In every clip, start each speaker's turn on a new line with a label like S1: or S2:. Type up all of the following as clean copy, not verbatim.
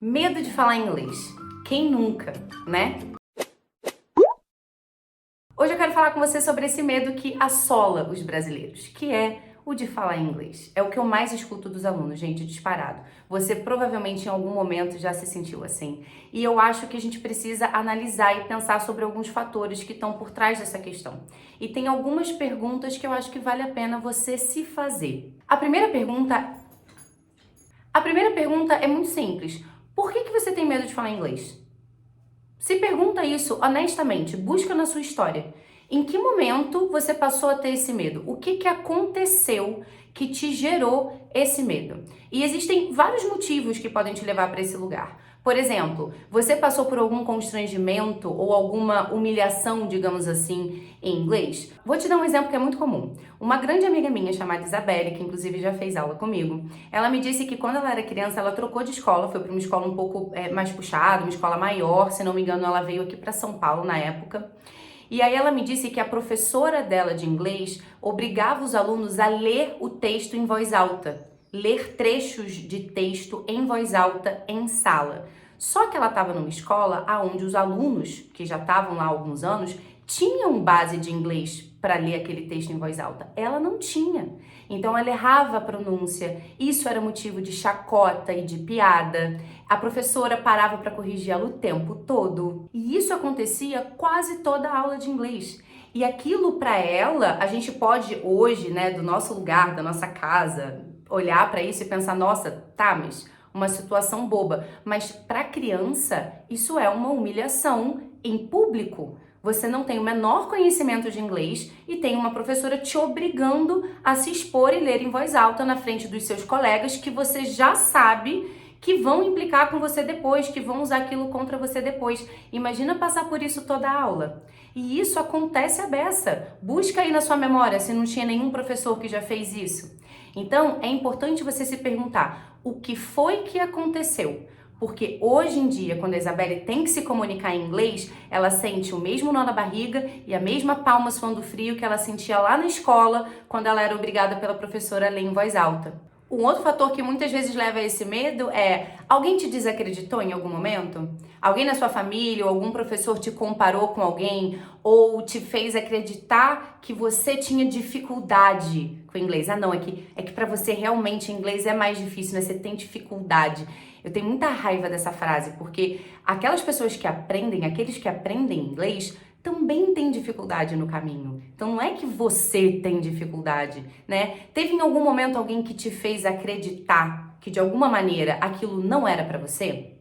S1: Medo de falar inglês. Quem nunca, né? Hoje eu quero falar com você sobre esse medo que assola os brasileiros, que é o de falar inglês. É o que eu mais escuto dos alunos, gente, disparado. Você provavelmente em algum momento já se sentiu assim. E eu acho que a gente precisa analisar e pensar sobre alguns fatores que estão por trás dessa questão. E tem algumas perguntas que eu acho que vale a pena você se fazer. A primeira pergunta é muito simples. Por que você tem medo de falar inglês? Se pergunta isso honestamente, busca na sua história. Em que momento você passou a ter esse medo? O que aconteceu que te gerou esse medo? E existem vários motivos que podem te levar para esse lugar. Por exemplo, você passou por algum constrangimento ou alguma humilhação, digamos assim, em inglês? Vou te dar um exemplo que é muito comum. Uma grande amiga minha chamada Isabelle, que inclusive já fez aula comigo, ela me disse que quando ela era criança, ela trocou de escola, foi para uma escola um pouco mais puxada, uma escola maior, se não me engano, ela veio aqui para São Paulo na época. E aí ela me disse que a professora dela de inglês obrigava os alunos a ler o texto em voz alta, ler trechos de texto em voz alta em sala. Só que ela estava numa escola onde os alunos, que já estavam lá há alguns anos, tinham base de inglês para ler aquele texto em voz alta. Ela não tinha. Então ela errava a pronúncia. Isso era motivo de chacota e de piada. A professora parava para corrigir ela o tempo todo. E isso acontecia quase toda a aula de inglês. E aquilo para ela, a gente pode hoje, né, do nosso lugar, da nossa casa, olhar para isso e pensar, nossa, tá, mas uma situação boba. Mas para criança, isso é uma humilhação em público. Você não tem o menor conhecimento de inglês e tem uma professora te obrigando a se expor e ler em voz alta na frente dos seus colegas que você já sabe que vão implicar com você depois, que vão usar aquilo contra você depois. Imagina passar por isso toda a aula. E isso acontece à beça. Busca aí na sua memória se não tinha nenhum professor que já fez isso. Então, é importante você se perguntar o que foi que aconteceu. Porque hoje em dia, quando a Isabelle tem que se comunicar em inglês, ela sente o mesmo nó na barriga e a mesma palma suando frio que ela sentia lá na escola, quando ela era obrigada pela professora a ler em voz alta. Um outro fator que muitas vezes leva a esse medo é: alguém te desacreditou em algum momento? Alguém na sua família ou algum professor te comparou com alguém ou te fez acreditar que você tinha dificuldade com o inglês? Ah, não, é que para você realmente inglês é mais difícil, né? Você tem dificuldade. Eu tenho muita raiva dessa frase, porque aquelas pessoas que aprendem, aqueles que aprendem inglês, também têm dificuldade no caminho. Então não é que você tem dificuldade, né? Teve em algum momento alguém que te fez acreditar que de alguma maneira aquilo não era para você?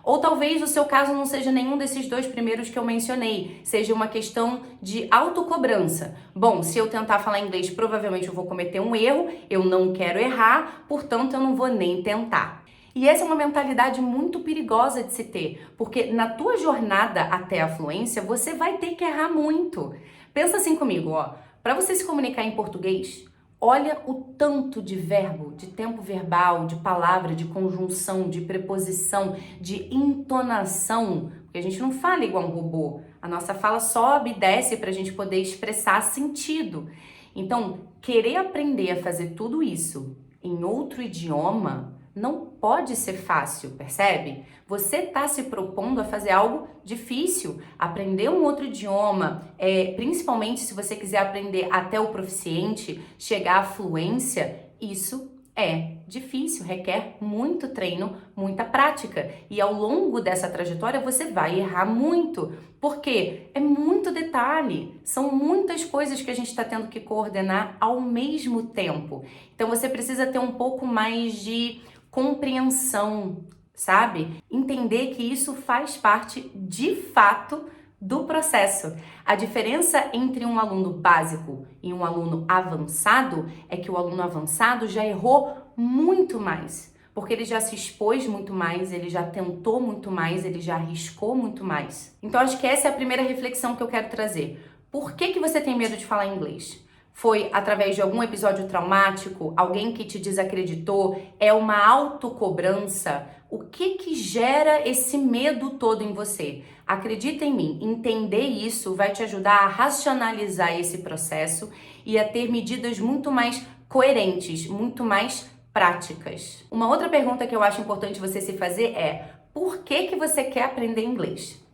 S1: Ou talvez o seu caso não seja nenhum desses dois primeiros que eu mencionei, seja uma questão de autocobrança. Bom, se eu tentar falar inglês, provavelmente eu vou cometer um erro, eu não quero errar, portanto eu não vou nem tentar. E essa é uma mentalidade muito perigosa de se ter, porque na tua jornada até a fluência, você vai ter que errar muito. Pensa assim comigo, ó, para você se comunicar em português, olha o tanto de verbo, de tempo verbal, de palavra, de conjunção, de preposição, de entonação, porque a gente não fala igual um robô. A nossa fala sobe e desce para a gente poder expressar sentido. Então, querer aprender a fazer tudo isso em outro idioma não pode ser fácil, percebe? Você está se propondo a fazer algo difícil, aprender um outro idioma, principalmente se você quiser aprender até o proficiente, chegar à fluência, isso é difícil, requer muito treino, muita prática. E ao longo dessa trajetória você vai errar muito, porque é muito detalhe, são muitas coisas que a gente está tendo que coordenar ao mesmo tempo. Então você precisa ter um pouco mais de compreensão, sabe? Entender que isso faz parte de fato do processo. A diferença entre um aluno básico e um aluno avançado é que o aluno avançado já errou muito mais, porque ele já se expôs muito mais, ele já tentou muito mais, ele já arriscou muito mais. Então acho que essa é a primeira reflexão que eu quero trazer. Por que você tem medo de falar inglês? Foi através de algum episódio traumático? Alguém que te desacreditou? É uma autocobrança? O que gera esse medo todo em você? Acredita em mim, entender isso vai te ajudar a racionalizar esse processo e a ter medidas muito mais coerentes, muito mais práticas. Uma outra pergunta que eu acho importante você se fazer é: por que você quer aprender inglês?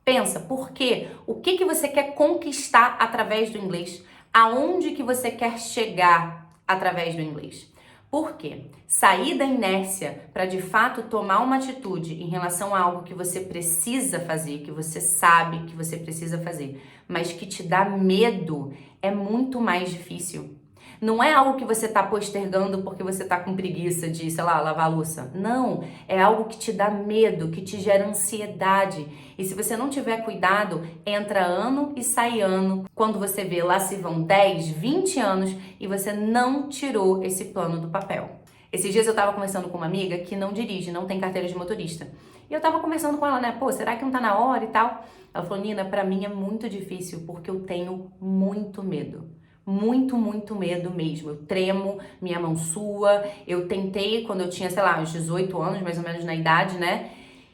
S1: Pensa, por quê? O que você quer conquistar através do inglês? Aonde que você quer chegar através do inglês? Por quê? Sair da inércia para de fato tomar uma atitude em relação a algo que você precisa fazer, que você sabe que você precisa fazer, mas que te dá medo, é muito mais difícil. Não é algo que você está postergando porque você está com preguiça de, sei lá, lavar a louça. Não, é algo que te dá medo, que te gera ansiedade. E se você não tiver cuidado, entra ano e sai ano. Quando você vê, lá se vão 10, 20 anos e você não tirou esse plano do papel. Esses dias eu estava conversando com uma amiga que não dirige, não tem carteira de motorista. E eu estava conversando com ela, né? Pô, será que não tá na hora e tal? Ela falou, Nina, pra mim é muito difícil porque eu tenho muito medo. Muito, muito medo mesmo. Eu tremo, minha mão sua. Eu tentei quando eu tinha, sei lá, uns 18 anos, mais ou menos na idade, né?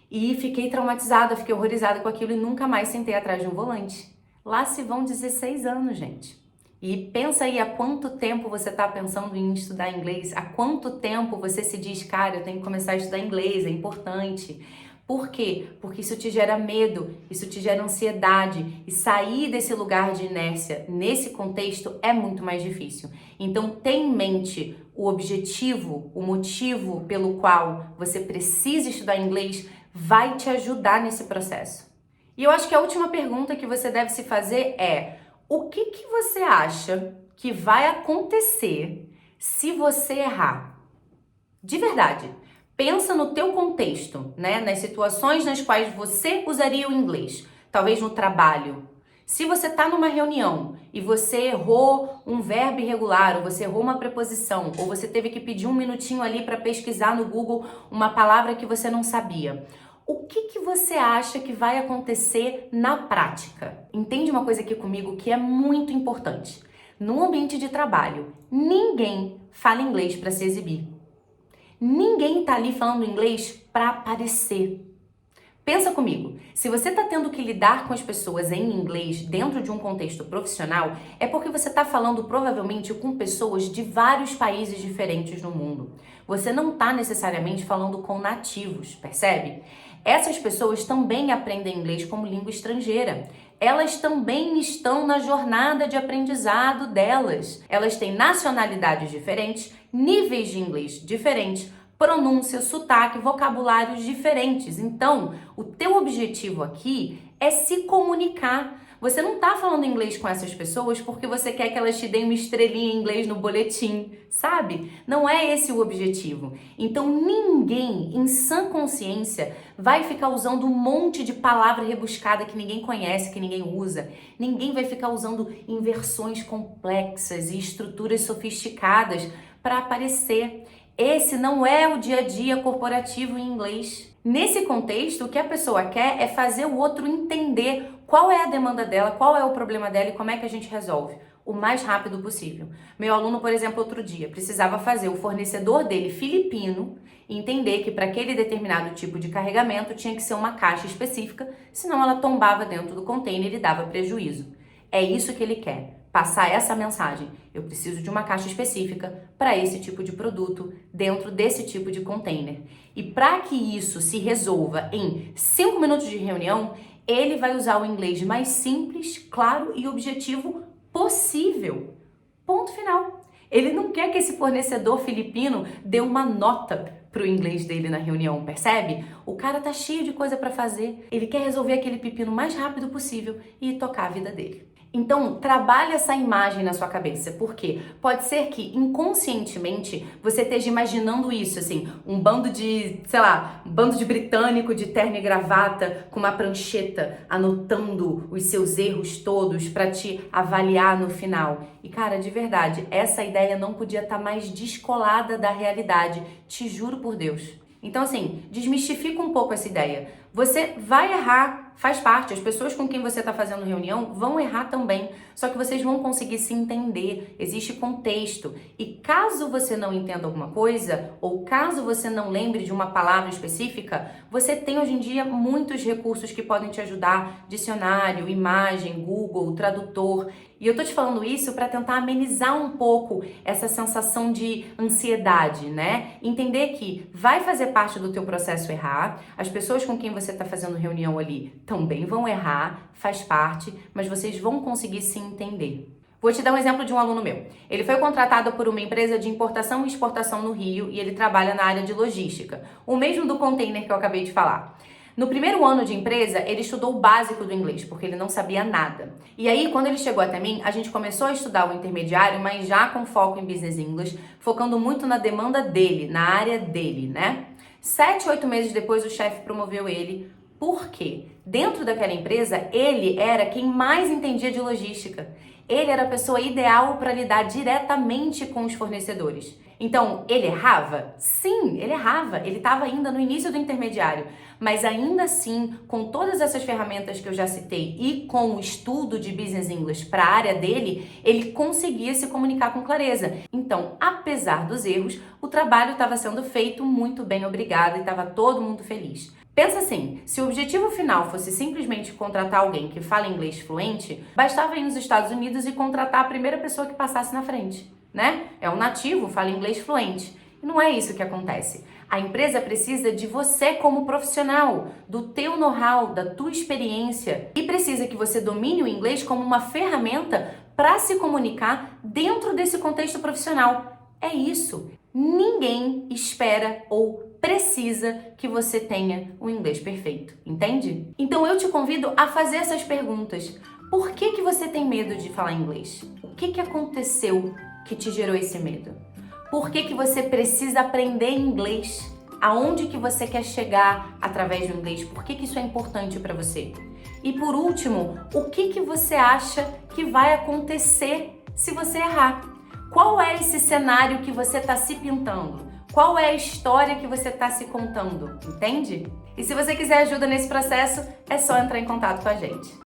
S1: E fiquei traumatizada, fiquei horrorizada com aquilo e nunca mais sentei atrás de um volante. Lá se vão 16 anos, gente. E pensa aí há quanto tempo você tá pensando em estudar inglês? Há quanto tempo você se diz, cara, eu tenho que começar a estudar inglês, é importante. Por quê? Porque isso te gera medo, isso te gera ansiedade e sair desse lugar de inércia nesse contexto é muito mais difícil. Então tenha em mente o objetivo, o motivo pelo qual você precisa estudar inglês vai te ajudar nesse processo. E eu acho que a última pergunta que você deve se fazer é: o que você acha que vai acontecer se você errar? De verdade. Pensa no teu contexto, né? Nas situações nas quais você usaria o inglês. Talvez no trabalho. Se você está numa reunião e você errou um verbo irregular, ou você errou uma preposição, ou você teve que pedir um minutinho ali para pesquisar no Google uma palavra que você não sabia, o que você acha que vai acontecer na prática? Entende uma coisa aqui comigo que é muito importante. No ambiente de trabalho, ninguém fala inglês para se exibir. Ninguém tá ali falando inglês para aparecer. Pensa comigo, se você tá tendo que lidar com as pessoas em inglês dentro de um contexto profissional, é porque você tá falando provavelmente com pessoas de vários países diferentes no mundo. Você não tá necessariamente falando com nativos, percebe? Essas pessoas também aprendem inglês como língua estrangeira. Elas também estão na jornada de aprendizado delas. Elas têm nacionalidades diferentes, níveis de inglês diferentes, pronúncia, sotaque, vocabulários diferentes. Então, o teu objetivo aqui é se comunicar. Você não tá falando inglês com essas pessoas porque você quer que elas te deem uma estrelinha em inglês no boletim, sabe? Não é esse o objetivo. Então, ninguém em sã consciência vai ficar usando um monte de palavra rebuscada que ninguém conhece, que ninguém usa. Ninguém vai ficar usando inversões complexas e estruturas sofisticadas para aparecer. Esse não é o dia a dia corporativo em inglês. Nesse contexto, o que a pessoa quer é fazer o outro entender qual é a demanda dela, qual é o problema dela e como é que a gente resolve o mais rápido possível. Meu aluno, por exemplo, outro dia, precisava fazer o fornecedor dele filipino entender que para aquele determinado tipo de carregamento tinha que ser uma caixa específica, senão ela tombava dentro do container e dava prejuízo. É isso que ele quer, passar essa mensagem. Eu preciso de uma caixa específica para esse tipo de produto, dentro desse tipo de container. E para que isso se resolva em 5 minutos de reunião, ele vai usar o inglês mais simples, claro e objetivo possível. Ponto final. Ele não quer que esse fornecedor filipino dê uma nota pro inglês dele na reunião, percebe? O cara tá cheio de coisa para fazer. Ele quer resolver aquele pepino o mais rápido possível e tocar a vida dele. Então, trabalhe essa imagem na sua cabeça, porque pode ser que inconscientemente você esteja imaginando isso, assim, um bando de, sei lá, um bando de britânico de terno e gravata com uma prancheta anotando os seus erros todos para te avaliar no final. E cara, de verdade, essa ideia não podia estar mais descolada da realidade, te juro por Deus. Então, assim, desmistifica um pouco essa ideia. Você vai errar, faz parte. As pessoas com quem você está fazendo reunião vão errar também, só que vocês vão conseguir se entender. Existe contexto. E caso você não entenda alguma coisa, ou caso você não lembre de uma palavra específica, você tem hoje em dia muitos recursos que podem te ajudar: dicionário, imagem, Google, tradutor. E eu tô te falando isso para tentar amenizar um pouco essa sensação de ansiedade, né? Entender que vai fazer parte do teu processo errar, as pessoas com quem você tá fazendo reunião ali também vão errar, faz parte, mas vocês vão conseguir se entender. Vou te dar um exemplo de um aluno meu. Ele foi contratado por uma empresa de importação e exportação no Rio e ele trabalha na área de logística, o mesmo do container que eu acabei de falar. No primeiro ano de empresa, ele estudou o básico do inglês, porque ele não sabia nada. E aí, quando ele chegou até mim, a gente começou a estudar o intermediário, mas já com foco em Business English, focando muito na demanda dele, na área dele, né? 7, 8 meses depois, o chefe promoveu ele. Por quê? Dentro daquela empresa, ele era quem mais entendia de logística. Ele era a pessoa ideal para lidar diretamente com os fornecedores. Então, ele errava? Sim, ele errava. Ele estava ainda no início do intermediário. Mas ainda assim, com todas essas ferramentas que eu já citei e com o estudo de Business English para a área dele, ele conseguia se comunicar com clareza. Então, apesar dos erros, o trabalho estava sendo feito muito bem, obrigado, e estava todo mundo feliz. Pensa assim, se o objetivo final fosse simplesmente contratar alguém que fala inglês fluente, bastava ir nos Estados Unidos e contratar a primeira pessoa que passasse na frente, né? É um nativo, fala inglês fluente. E não é isso que acontece. A empresa precisa de você como profissional, do teu know-how, da tua experiência, e precisa que você domine o inglês como uma ferramenta para se comunicar dentro desse contexto profissional. É isso. Ninguém espera ou precisa que você tenha o inglês perfeito, entende? Então eu te convido a fazer essas perguntas. Por que você tem medo de falar inglês? O que aconteceu que te gerou esse medo? Por que você precisa aprender inglês? Aonde que você quer chegar através do inglês? Por que isso é importante para você? E por último, o que você acha que vai acontecer se você errar? Qual é esse cenário que você está se pintando? Qual é a história que você está se contando? Entende? E se você quiser ajuda nesse processo, é só entrar em contato com a gente.